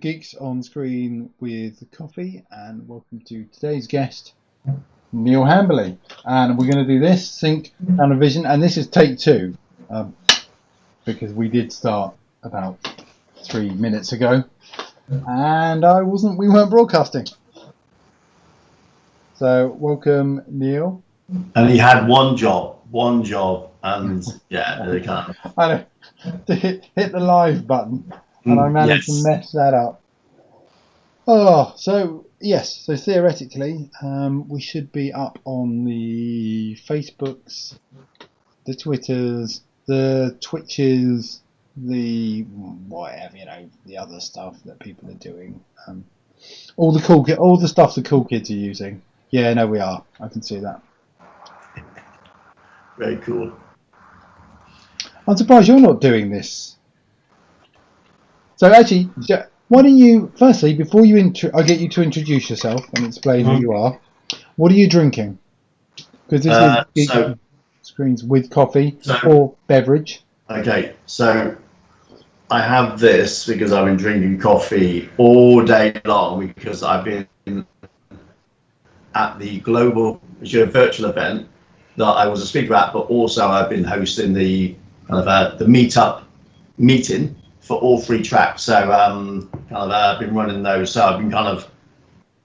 Geeks on Screen with Coffee, and welcome to today's guest, Neil Hambly. And we're going to do this, Sync and Vision, and this is take two, because we did start about 3 minutes ago, and we weren't broadcasting. So, welcome, Neil. And he had one job, and yeah, they can't. I know, to hit the live button, and I managed to mess that up. Oh, so yes, so theoretically, we should be up on the Facebooks, the Twitters, the Twitches, the whatever, the other stuff that people are doing. All the stuff the cool kids are using. Yeah, no, we are. I can see that. Very cool. I'm surprised you're not doing this. So actually, why don't you, firstly, before I get you to introduce yourself and explain who you are, what are you drinking? Because this is Screens with Coffee or beverage. Okay, so I have this because I've been drinking coffee all day long because I've been at the global virtual event that I was a speaker at, but also I've been hosting the kind of the meeting for all 3 tracks. So I've been running those. So I've been kind of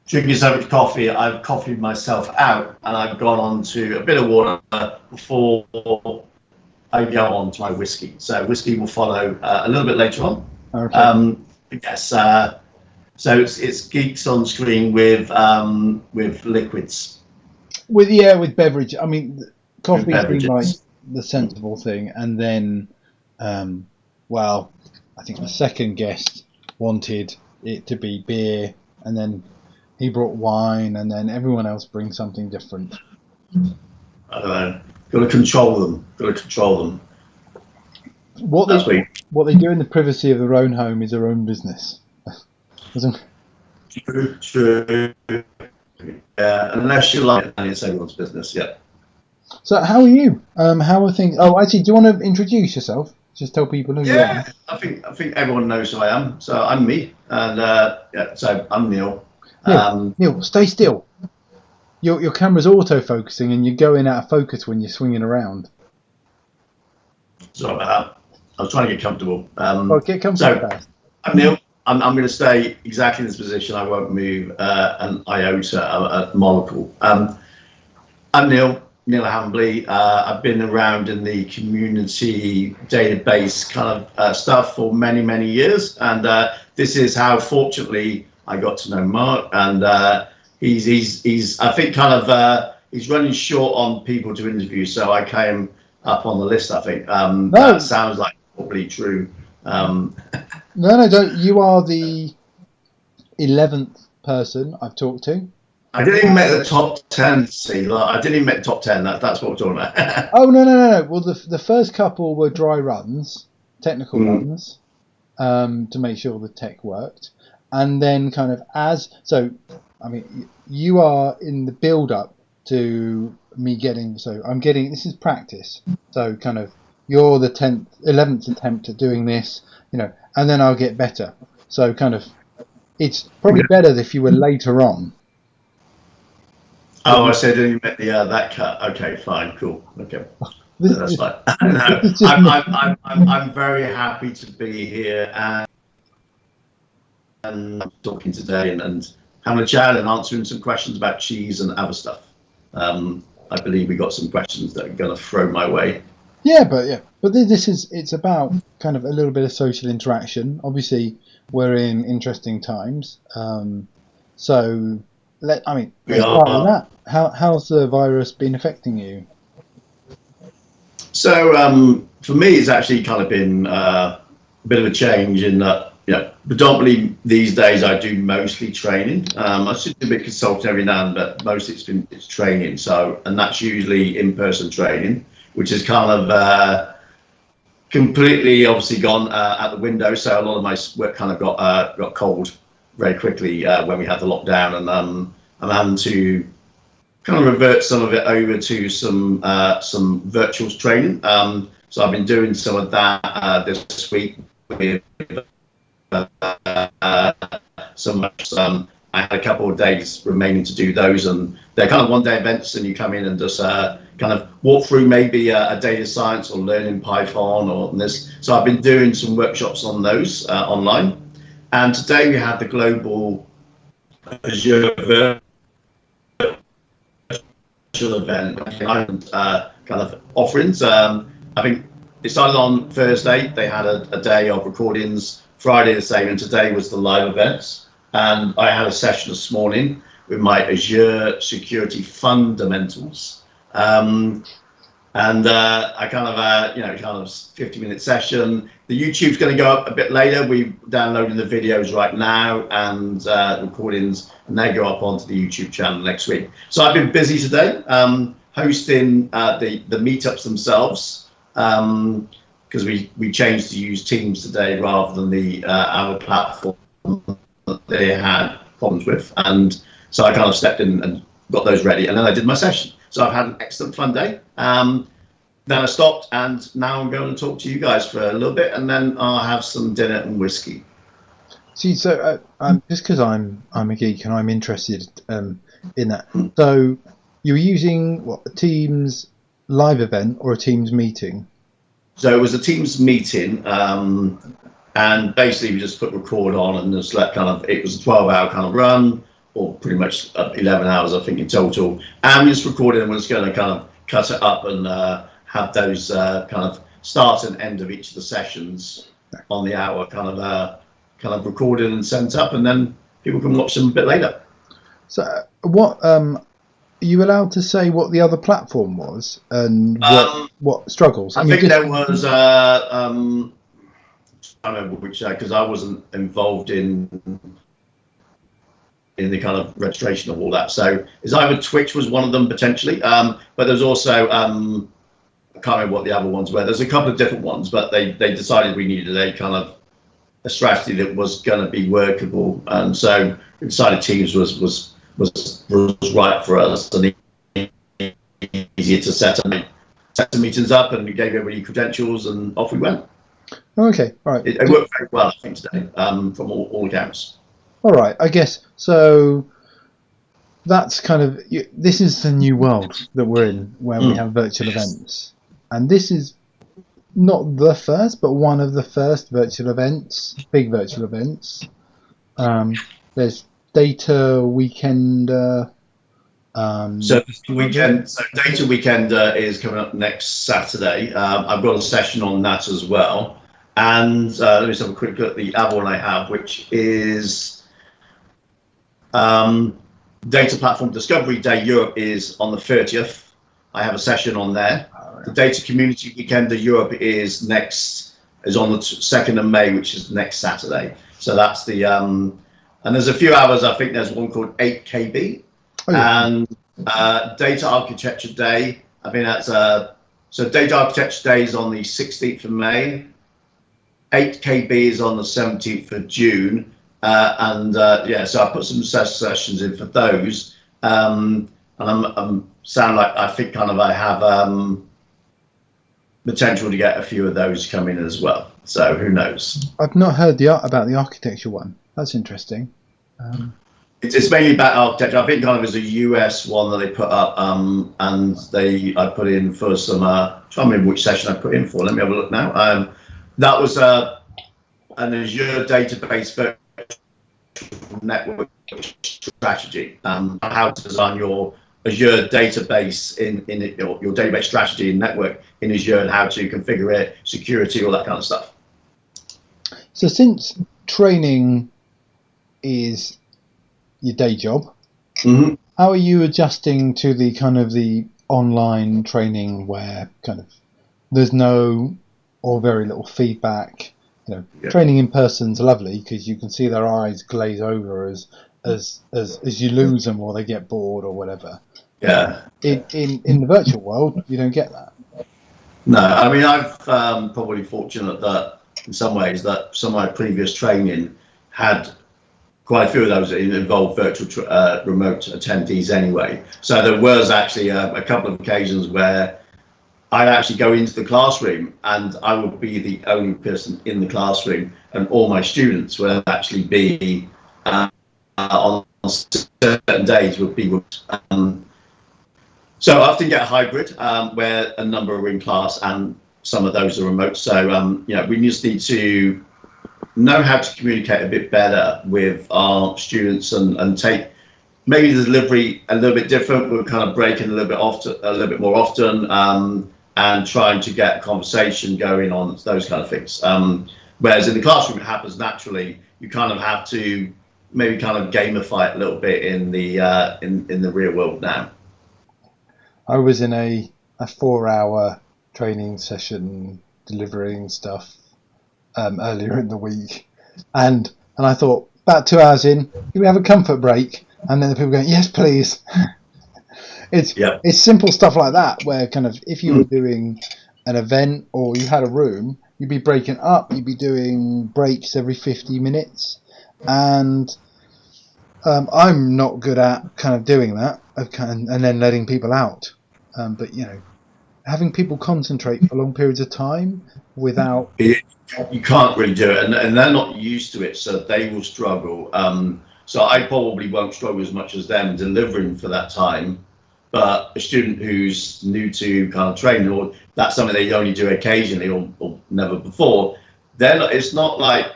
drinking so much coffee. I've coffeed myself out, and I've gone on to a bit of water before I go on to my whiskey. So whiskey will follow a little bit later on. Okay. Yes. So it's Geeks on Screen with liquids. With beverage. I mean, coffee seemed like the sensible thing, and then, I think the second guest wanted it to be beer, and then he brought wine, and then everyone else brings something different. I don't know. Got to control them. What they do in the privacy of their own home is their own business. True. Yeah, unless you like it, and it's everyone's business. Yeah. So how are you? How are things? Oh, actually, do you want to introduce yourself? Just tell people who you are. I think everyone knows who I am. So I'm me, and so I'm Neil. Neil, stay still. Your camera's auto-focusing, and you're going out of focus when you're swinging around. Sorry about that. I was trying to get comfortable. Get comfortable. So I'm Neil. I'm going to stay exactly in this position. I won't move an iota, a molecule. I'm Neil Hambly. I've been around in the community database kind of stuff for many, many years. And this is how, fortunately, I got to know Mark. And he's I think, kind of, he's running short on people to interview. So I came up on the list, I think. That sounds like probably true. No, don't. You are the 11th person I've talked to. I didn't even make the top 10. See, I didn't even make the top 10. That's what we're talking about. Oh no. Well, the first couple were dry runs, technical runs, to make sure the tech worked, and then kind of you are in the build-up to me getting. So I'm getting. This is practice. So kind of you're the 11th attempt at doing this. And then I'll get better. So kind of, it's probably better if you were later on. Oh, I said you met that cut. Okay, fine, cool. Okay, that's fine. I'm very happy to be here and talking today and having a chat and answering some questions about cheese and other stuff. I believe we got some questions that are going to throw my way. But it's about kind of a little bit of social interaction. Obviously, we're in interesting times. Let's start with that. How's the virus been affecting you? So for me, it's actually kind of been a bit of a change in that, predominantly these days I do mostly training. I should do a bit of consulting every now and then, but mostly it's training. So, and that's usually in-person training, which is kind of completely obviously gone out the window. So a lot of my work kind of got cold very quickly when we had the lockdown, and I'm having to kind of revert some of it over to some virtual training. So I've been doing some of that this week with so much. I had a couple of days remaining to do those, and they're kind of one-day events, and you come in and just kind of walk through maybe a data science or learning Python or this. So I've been doing some workshops on those online, and today we had the global Azure virtual event, kind of offerings. I think it started on Thursday. They had a day of recordings. Friday the same, and today was the live events. And I had a session this morning with my Azure security fundamentals. I kind of 50-minute session. The YouTube's going to go up a bit later. We're downloading the videos right now and recordings, and they go up onto the YouTube channel next week. So I've been busy today hosting the meetups themselves, because we changed to use Teams today rather than the our platform that they had problems with, and so I kind of stepped in and got those ready, and then I did my session. So I've had an excellent fun day. Then I stopped, and now I'm going to talk to you guys for a little bit, and then I'll have some dinner and whiskey. See, so just because I'm a geek and I'm interested in that. So you're using what, a Teams live event or a Teams meeting? So it was a Teams meeting. And basically we just put record on and just let it was a 12-hour kind of run, or pretty much 11 hours, I think, in total. And we just recorded, and we're just going to kind of cut it up and have those kind of start and end of each of the sessions on the hour kind of recorded and sent up, and then people can watch them a bit later. So what, are you allowed to say what the other platform was and what struggles? I think there was I don't know which, because I wasn't involved in the kind of registration of all that. So it's either Twitch was one of them potentially, but there's also I can't remember what the other ones were. There's a couple of different ones, but they decided we needed a strategy that was going to be workable, and so we decided Teams was right for us and easier to set the meetings up, and we gave everybody credentials, and off we went. Okay, all right. It worked very well, I think, today, from all accounts. All right, I guess so. That's kind of, this is the new world that we're in, where we have virtual events, and this is not the first, but one of the first virtual events, big virtual events. There's Data Weekend. So Data Weekend is coming up next Saturday. I've got a session on that as well. And let me just have a quick look at the other one I have, which is Data Platform Discovery Day Europe is on the 30th. I have a session on there. The Data Community Weekend of Europe is on the 2nd of May, which is next Saturday. So that's the and there's a few hours. I think there's one called 8KB. Oh, yeah. And Data Architecture Day, I think that's so Data Architecture Day is on the 16th of May, 8KB is on the 17th of June, and so I put some sessions in for those, and I'm sound like I think I have potential to get a few of those coming as well, so who knows. I've not heard about the architecture one. That's interesting. It's mainly about architecture. I think is a US one that they put up, and I put in for some. I can't remember which session I put in for. Let me have a look now. That was an Azure database virtual network strategy. How to design your Azure database in your database strategy and network in Azure, and how to configure it, security, all that kind of stuff. So since training is your day job, how are you adjusting to the kind of the online training where kind of there's no or very little feedback? Training in person's lovely because you can see their eyes glaze over as you lose them or they get bored or whatever. Yeah. In the virtual world, you don't get that. No, I mean, I've probably fortunate that in some ways that some of my previous training had quite a few of those that involved virtual remote attendees anyway. So there was actually a couple of occasions where I'd actually go into the classroom and I would be the only person in the classroom, and all my students would actually be on certain days would be. So I often get a hybrid where a number are in class and some of those are remote. So we just need to know how to communicate a bit better with our students and take maybe the delivery a little bit different. We're kind of breaking a little bit more often, and trying to get a conversation going on those kind of things. Whereas in the classroom, it happens naturally. You kind of have to maybe kind of gamify it a little bit in the real world now. I was in a 4-hour training session delivering stuff earlier in the week, and I thought about 2 hours in, can we have a comfort break? And then the people going, yes, please. It's simple stuff like that where kind of if you were doing an event or you had a room, you'd be breaking up, you'd be doing breaks every 50 minutes, and I'm not good at kind of doing that and then letting people out. But having people concentrate for long periods of time without... You can't really do it, and they're not used to it, so they will struggle. So I probably won't struggle as much as them delivering for that time. But a student who's new to kind of training, or that's something they only do occasionally or never before, then it's not like,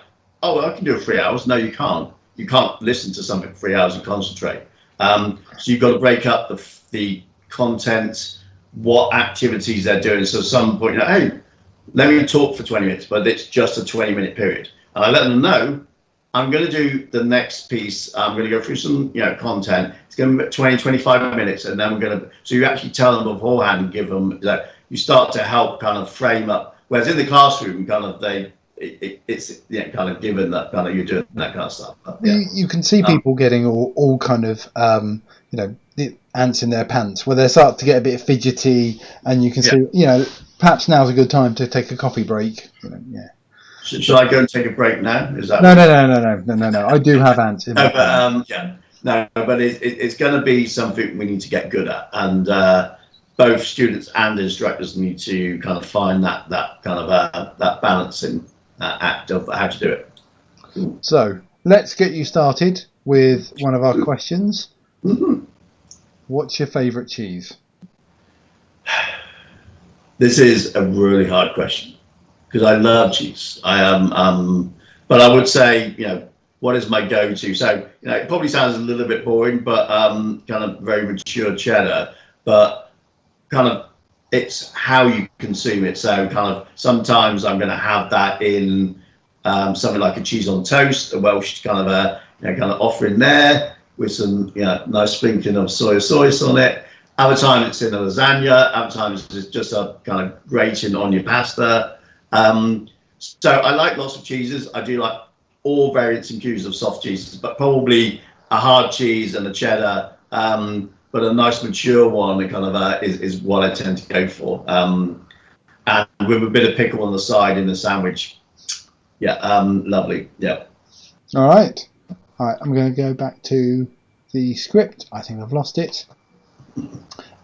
oh, well, I can do it 3 hours. No, you can't. You can't listen to something for 3 hours and concentrate. So you've got to break up the content, what activities they're doing. So at some point, hey, let me talk for 20 minutes, but it's just a 20-minute period. And I let them know, I'm going to do the next piece. I'm going to go through some, content. It's going to be 20, 25 minutes, and then we're going to. So you actually tell them beforehand and give them. You start to help kind of frame up. Whereas in the classroom, kind of it's kind of given that kind of you're doing that kind of stuff. But, you can see people getting all kind of the ants in their pants, where they start to get a bit fidgety, and you can see perhaps now's a good time to take a coffee break. Should I go and take a break now? Is that no. I do have ants in my pants. But it's going to be something we need to get good at, and both students and instructors need to kind of find that kind of that balancing act of how to do it. So let's get you started with one of our questions. Mm-hmm. What's your favourite cheese? This is a really hard question because I love cheese. But I would say, what is my go-to? So, it probably sounds a little bit boring, but kind of very mature cheddar. But kind of it's how you consume it. So, kind of sometimes I'm going to have that in something like a cheese on toast, a Welsh kind of offering there with some nice sprinkling of soy sauce on it. Other time it's in a lasagna. Other times it's just a kind of grating on your pasta. So I like lots of cheeses. I do like all variants and hues of soft cheeses, but probably a hard cheese and a cheddar. But a nice mature one kind of is what I tend to go for. And with a bit of pickle on the side in the sandwich. Lovely. Yeah. All right. I'm going to go back to the script. I think I've lost it.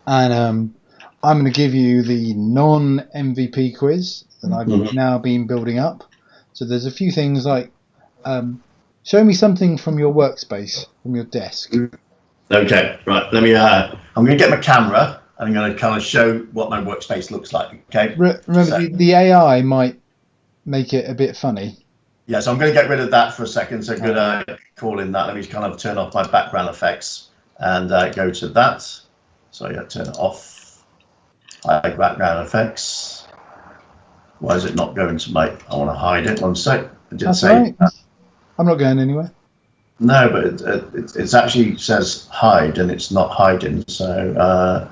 And I'm going to give you the non-MVP quiz that I've now been building up. So there's a few things like, show me something from your workspace, from your desk. Okay, right. Let me. I'm going to get my camera and I'm going to kind of show what my workspace looks like. Okay. Remember, the AI might make it a bit funny. Yeah, so I'm going to get rid of that for a second. So good call in that. Let me kind of turn off my background effects and go to that. So turn it off. Hide background effects. Why is it not going to make? I want to hide it. 1 sec. That's right. I'm not going anywhere. No, but it actually says hide and it's not hiding. So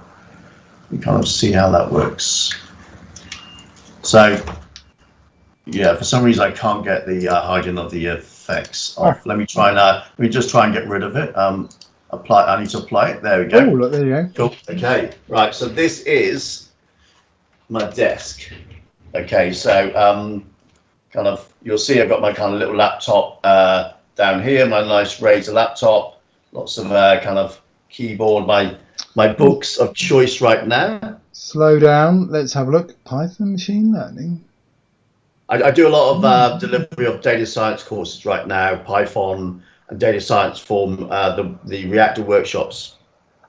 you kind of see how that works. So for some reason I can't get the hiding of the effects off. Let me try now. Let me just try and get rid of it. Apply. I need to apply it. There we go. Oh, look, there you go. Cool. Okay. Right. So this is my desk. Okay. So kind of you'll see I've got my kind of little laptop down here. My nice Razer laptop. Lots of kind of keyboard. My books of choice right now. Slow down. Let's have a look. Python machine learning. I do a lot of delivery of data science courses right now. Python. and data science form the reactor workshops.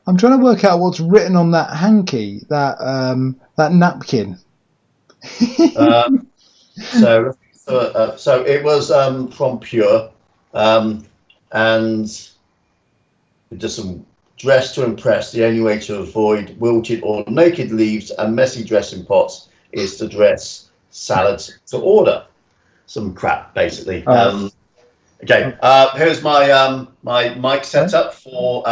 I'm trying to work out what's written on that hanky, that napkin. So it was from Pure, and just some dress to impress. The only way to avoid wilted or naked leaves and messy dressing pots is to dress salads to order. Some crap, basically. Okay, here's my my mic setup for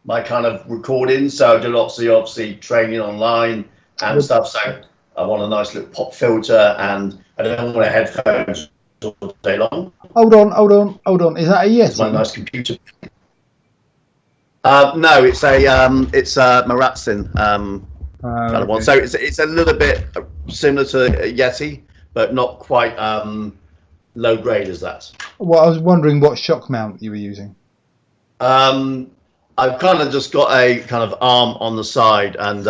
my kind of recording. So I do obviously training online and stuff. So I want a nice little pop filter, and I don't want headphones all day long. Hold on. Is that a Yeti? It's my nice computer. No, it's a Maratsin kind of one. So it's a little bit similar to a Yeti, but not quite low grade as that. Well, I was wondering what shock mount you were using. I've kind of just got a kind of arm on the side and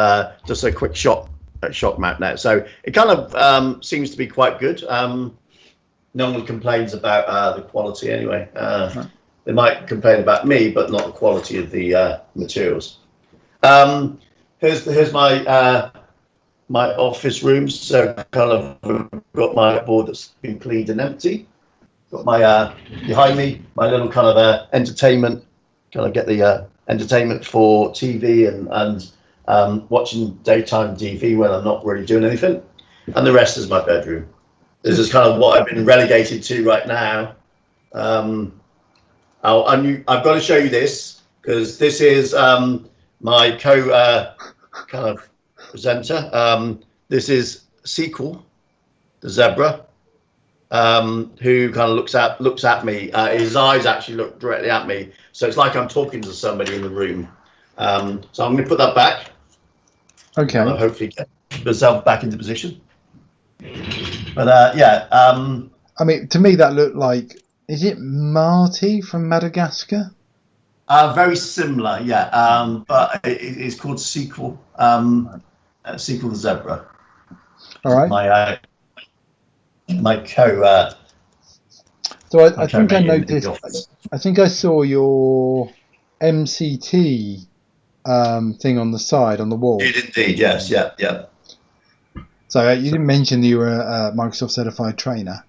just a quick shock mount now. So it kind of seems to be quite good. No one complains about the quality anyway. They might complain about me, but not the quality of the materials. Here's my my office rooms. So kind of got my board that's been cleaned and empty. Got my behind me my little kind of entertainment. Kind of get the entertainment for TV and watching daytime TV when I'm not really doing anything. And the rest is my bedroom. This is kind of what I've been relegated to right now. I've got to show you this because this is my kind of presenter. This is Sequel, the zebra, who kind of looks at me. His eyes actually look directly at me, so it's like I'm talking to somebody in the room. So I'm going to put that back. Okay. And I'll hopefully get myself back into position. But yeah. I mean, to me that looked like. Is it Marty from Madagascar? Very similar, yeah. But it's called Sequel. Sequel the zebra. All right. My co. So I think I noticed. I think I saw your MCT thing on the side on the wall. You did indeed, yes, yeah. So you didn't mention that you were a Microsoft certified trainer.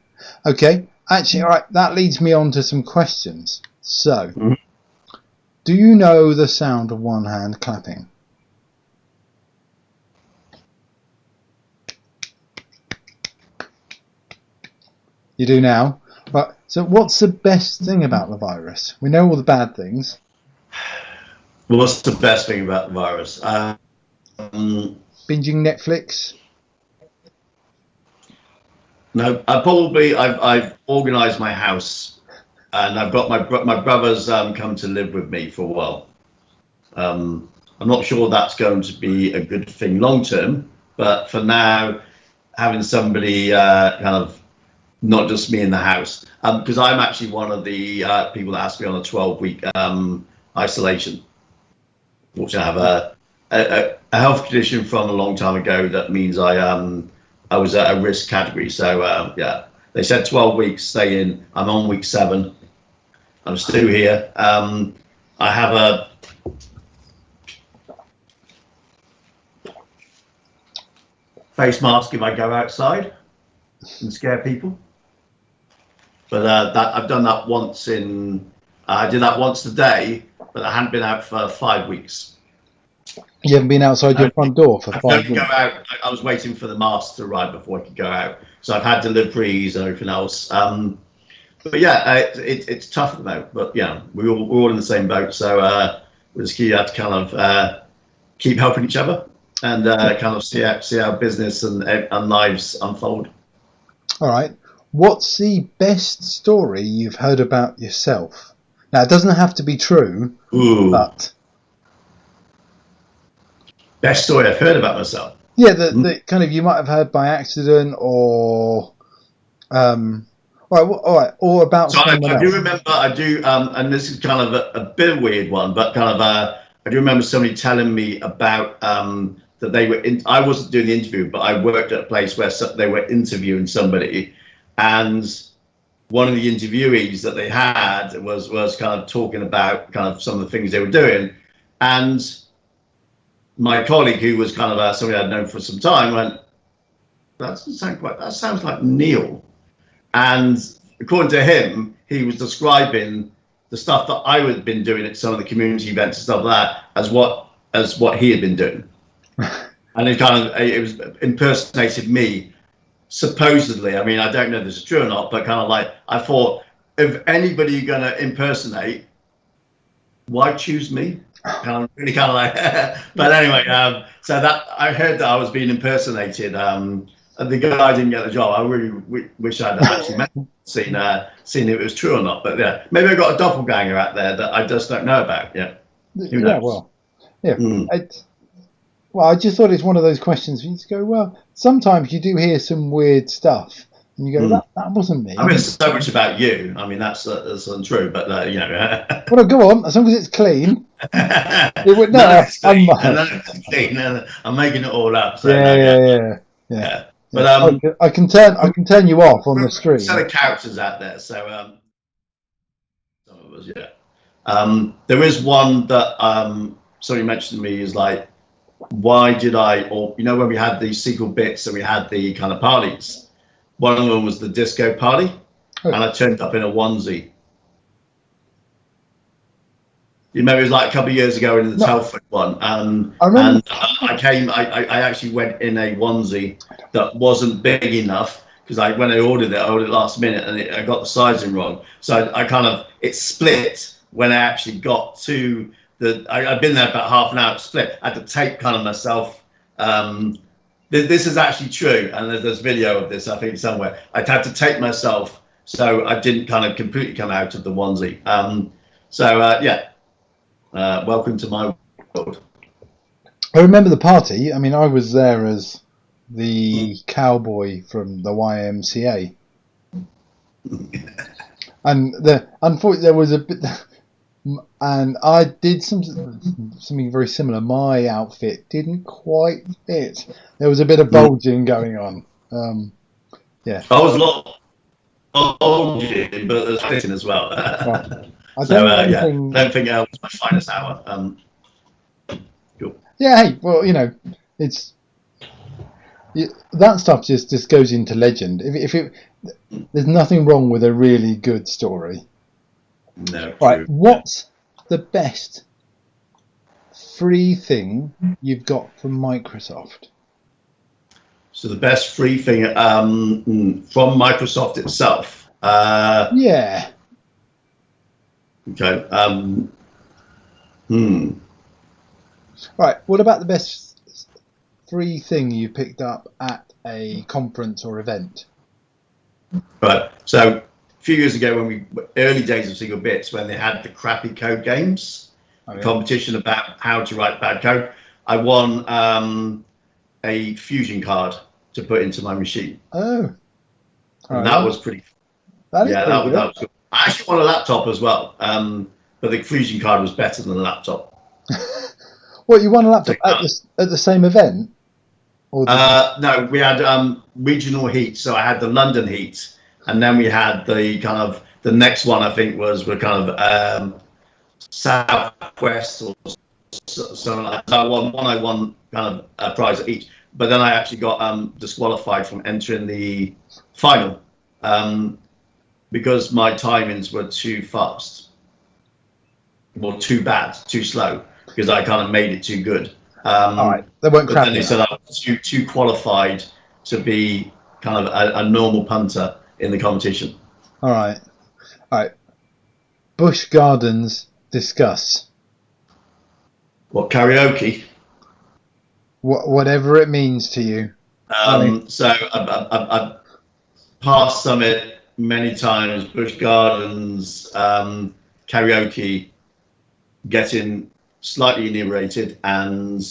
Okay. Actually, all right, that leads me on to some questions. So, do you know the sound of one hand clapping? You do now? Right, so what's the best thing about the virus? We know all the bad things. What's the best thing about the virus? Binging Netflix? No, I've organised my house, and I've got my brothers come to live with me for a while. I'm not sure that's going to be a good thing long term, but for now, having somebody kind of not just me in the house, because I'm actually one of the people that has to be on a 12-week isolation. Fortunately, I have a health condition from a long time ago that means I was at a risk category. So yeah, they said 12 weeks, stay in. I'm on week 7. I'm still here. I have a face mask if I go outside and scare people. But I've done that once I did that once today, but I hadn't been out for 5 weeks. You haven't been outside your front door for 5 weeks? Go out. I was waiting for the mask to arrive before I could go out. So I've had deliveries and everything else. But yeah, it's tough at the moment. But yeah, we're all in the same boat. So we just have to kind of keep helping each other and kind of see how business and lives unfold. All right. What's the best story you've heard about yourself? Now, it doesn't have to be true, but... Best story I've heard about myself? Yeah, the kind of you might have heard by accident or... all right, or about someone else. I do, and this is kind of a bit of a weird one, but kind of, I do remember somebody telling me about that they were I wasn't doing the interview, but I worked at a place where they were interviewing somebody, and one of the interviewees that they had was kind of talking about kind of some of the things they were doing, and my colleague, who was kind of somebody I'd known for some time, went, "That doesn't sound quite. That sounds like Neil." And according to him, he was describing the stuff that I had been doing at some of the community events and stuff like that as what he had been doing. And it was impersonated me, supposedly. I mean, I don't know if this is true or not, but kind of like, I thought, if anybody you're going to impersonate, why choose me? Really kind of like, but anyway, so that I heard that I was being impersonated. And the guy didn't get the job. I really wish I'd actually met, seen if it was true or not. But yeah, maybe I got a doppelganger out there that I just don't know about. Yeah. Who knows? Well, yeah. Well, I just thought it's one of those questions you just go, well, sometimes you do hear some weird stuff, and you go, that wasn't me. I mean, it's so much about you. I mean, that's untrue, but you know. Well, go on, as long as it's clean. It would, it's clean. I'm making it all up. So yeah. But I can turn you off on the street. Set of characters out there, so some of us, yeah. There is one that somebody mentioned to me is like, why did I? Or you know, when we had these secret bits and we had the kind of parties, one of them was the disco party, and I turned up in a onesie. You remember it was like a couple of years ago in the Telford one, and I actually went in a onesie that wasn't big enough because when I ordered it last minute, and I got the sizing wrong. So it split when I actually got to I'd been there about half an hour. It split. I had to tape kind of myself. This is actually true, and there's video of this I think somewhere. I had to tape myself so I didn't kind of completely come out of the onesie. Welcome to my world. I remember the party. I mean, I was there as the cowboy from the YMCA, and unfortunately there was a bit, and I did something very similar. My outfit didn't quite fit. There was a bit of bulging going on. Yeah, I was a lot bulging, but there's fitting as well. Right. I don't think it was my finest hour. Cool. Yeah, hey, well, you know, that stuff just goes into legend. There's nothing wrong with a really good story. No. Right, true. What's the best free thing you've got from Microsoft? So the best free thing from Microsoft itself. Yeah. Okay. Right. What about the best free thing you picked up at a conference or event? Right. So a few years ago, early days of Single Bits, when they had the crappy code games, competition about how to write bad code, I won a Fusion card to put into my machine. Oh. And that was pretty. That was good. I actually won a laptop as well, but the Fusion card was better than the laptop. What, you won a laptop at the same event? Or no, we had regional heat, so I had the London heat, and then we had the kind of the next one. I think we're kind of Southwest or something like that. So I won kind of a prize at each, but then I actually got disqualified from entering the final. Because my timings were too fast, or too bad, too slow, because I kind of made it too good. All right, they weren't crappy. Then they said I was too qualified to be kind of a normal punter in the competition. All right. Busch Gardens, discuss. What, karaoke? Whatever it means to you. So I've passed Summit many times, Busch Gardens, karaoke, getting slightly inebriated and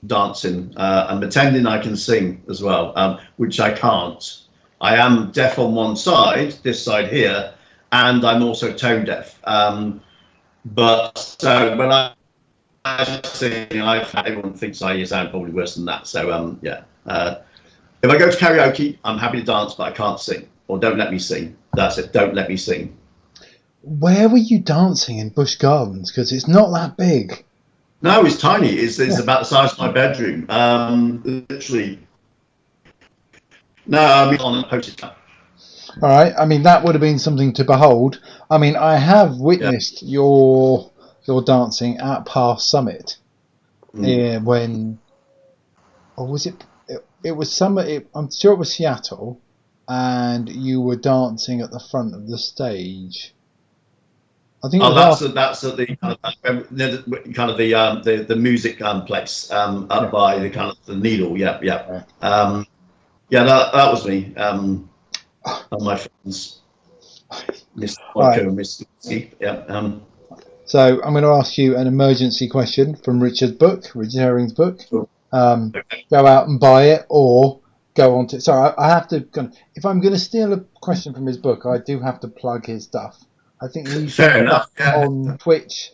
dancing and pretending I can sing as well, which I can't. I am deaf on one side, this side here, and I'm also tone deaf. But so when I sing, everyone thinks I sound probably worse than that. So if I go to karaoke, I'm happy to dance, but I can't sing. Or don't let me sing. that's it. Don't let me sing. Where were you dancing in Busch Gardens? Because it's not that big. No, it's tiny. It's about the size of my bedroom. Literally. No, I mean on a postage stamp. All right. I mean, that would have been something to behold. I mean, I have witnessed your dancing at Past Summit when, or was it? It was summer. I'm sure it was Seattle, and you were dancing at the front of the stage. I think. That's at the the music place up by the kind of the Needle. Yeah. That was me. And my friends, Mr. Vodka and Mr. Whiskey. Yeah. So I'm going to ask you an emergency question from Richard Herring's book. Sure. Go out and buy it, or go on to. Sorry, I have to. If I'm going to steal a question from his book, I do have to plug his stuff. I think he's on Twitch,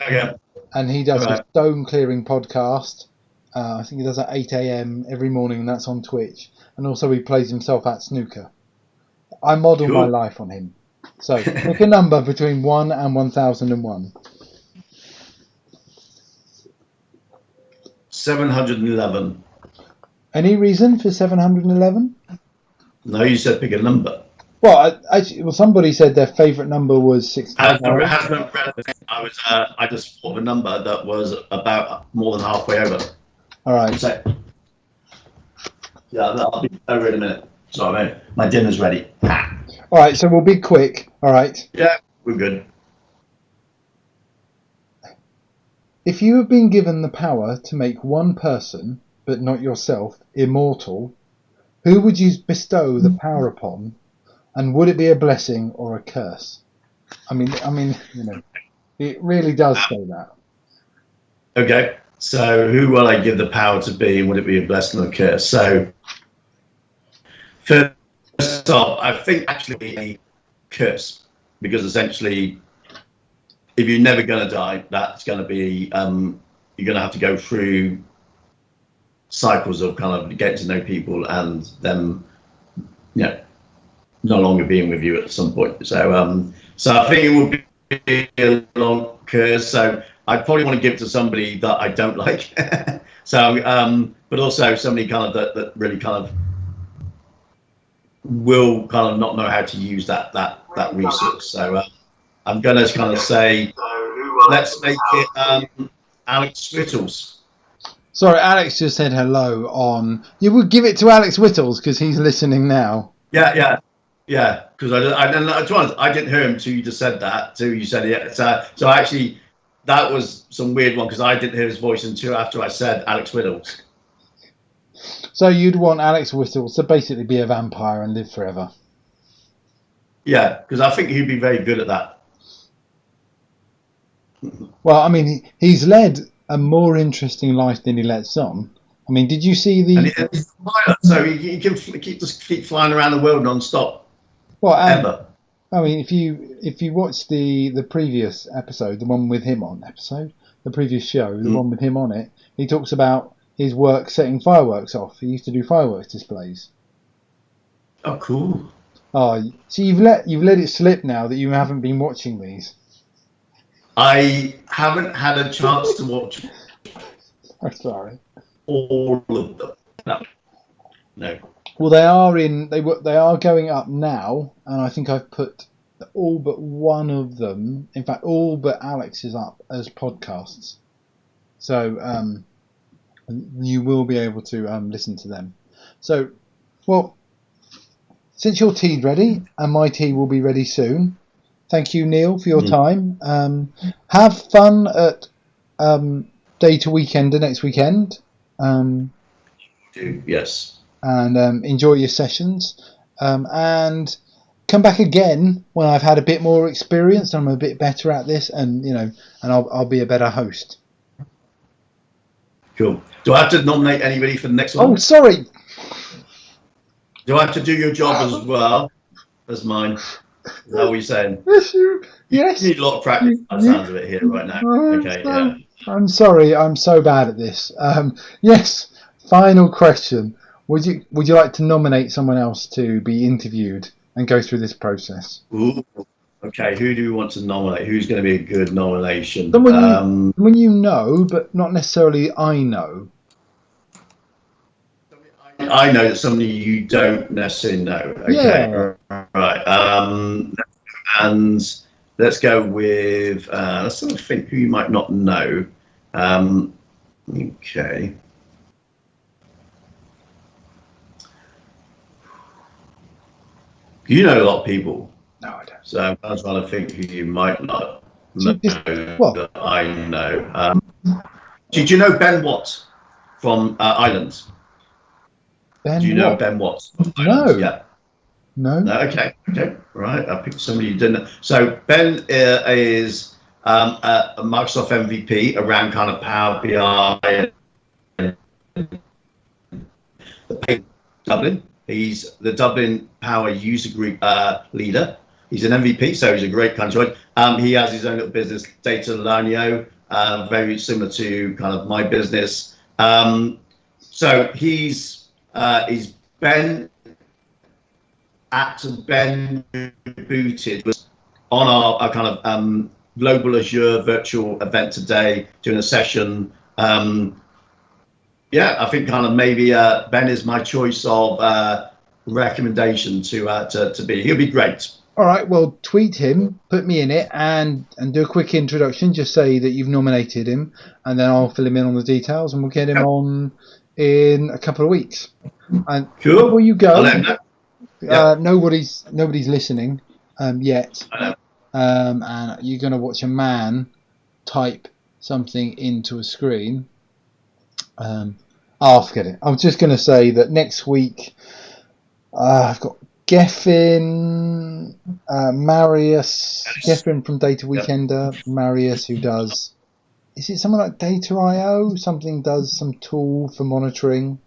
and he does a stone clearing podcast. I think he does at 8 a.m. every morning, and that's on Twitch. And also he plays himself at snooker. I model my life on him. So pick a number between 1 and 1001. 711. Any reason for 711? No, you said pick a number. Well, somebody said their favourite number was 65. I just thought of a number that was about more than halfway over. All right. So, I'll be over in a minute. Sorry, my dinner's ready. All right, so we'll be quick. All right. Yeah, we're good. If you have been given the power to make one person, but not yourself, immortal, who would you bestow the power upon? And would it be a blessing or a curse? I mean, it really does say that. Okay, so who will I give the power to be, and would it be a blessing or a curse? So, first off, I think actually a curse, because essentially, if you're never going to die, that's going to be you're going to have to go through cycles of kind of getting to know people and them, no longer being with you at some point. So I think it would be a long curse. So I'd probably want to give it to somebody that I don't like. But also somebody kind of that really kind of will kind of not know how to use that resource. So I'm going to kind of say, let's make it Alex Whittles. Sorry, Alex just said hello on. You would give it to Alex Whittles because he's listening now. Yeah. Because I didn't hear him till you just said that. Till you said it. So actually, that was some weird one because I didn't hear his voice until after I said Alex Whittles. So you'd want Alex Whittles to basically be a vampire and live forever. Yeah, because I think he'd be very good at that. Well, I mean, he's led a more interesting life than he lets on. I mean, did you see the? And he's a pilot, so he can keep flying around the world non-stop. Well, ever. I mean, if you watch the previous episode, the one with him on the previous show, the one with him on it, he talks about his work setting fireworks off. He used to do fireworks displays. Oh, cool. Oh, so you've let it slip now that you haven't been watching these. I haven't had a chance to watch. I'm sorry. All of them. No. Well, they are going up now, and I think I've put all but one of them. In fact, all but Alex is up as podcasts. So you will be able to listen to them. So, well, since your tea's ready, and my tea will be ready soon. Thank you, Neil, for your time. Have fun at Day to Weekender next weekend. Yes. And enjoy your sessions. And come back again when I've had a bit more experience and I'm a bit better at this, and I'll be a better host. Cool. Do I have to nominate anybody for the next one? Oh, sorry. Do I have to do your job as well as mine? Is that what you're saying? Yes. You need a lot of practice by the sounds of it here right now. Okay, yeah. I'm sorry, I'm so bad at this. Yes, final question. Would you like to nominate someone else to be interviewed and go through this process. Ooh, okay, who do we want to nominate? Who's going to be a good nomination? Someone you know, but not necessarily I know. I know that somebody you don't necessarily know. Okay, yeah. Right. And let's go with, let's sort of think who you might not know. Okay. You know a lot of people. No, I don't. So I was trying to think who you might not know that I know. Did you know Ben Watt from Islands? Ben Do you know Watt? Ben Watt? No. Yeah. No. Okay. Right. I picked somebody you didn't know. So Ben is a Microsoft MVP around kind of Power BI. Dublin. He's the Dublin Power User Group leader. He's an MVP, so he's a great kind of choice. He has his own little business, Data Lanio, very similar to kind of my business. So he's Ben Booted was on our kind of global Azure virtual event today, doing a session. Yeah, I think kind of maybe Ben is my choice of recommendation to be. He'll be great. All right, well, tweet him, put me in it, and do a quick introduction. Just say that you've nominated him, and then I'll fill him in on the details, and we'll get him on in a couple of weeks. And cool. Before you go, Yep. nobody's listening yet, I know. and you're going to watch a man type something into a screen. I'll forget it. I was just going to say that next week I've got Geffen, Marius, Geffen from Data Weekender, Marius who does, is it someone like Data.io? Something does some tool for monitoring,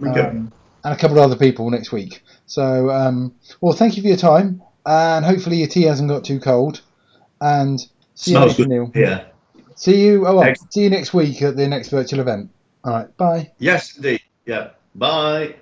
and a couple of other people next week. So, well, thank you for your time, and hopefully your tea hasn't got too cold. And see you later, Neil. Yeah. See you. See you next week at the next virtual event. All right. Bye. Yes, indeed. Yeah. Bye.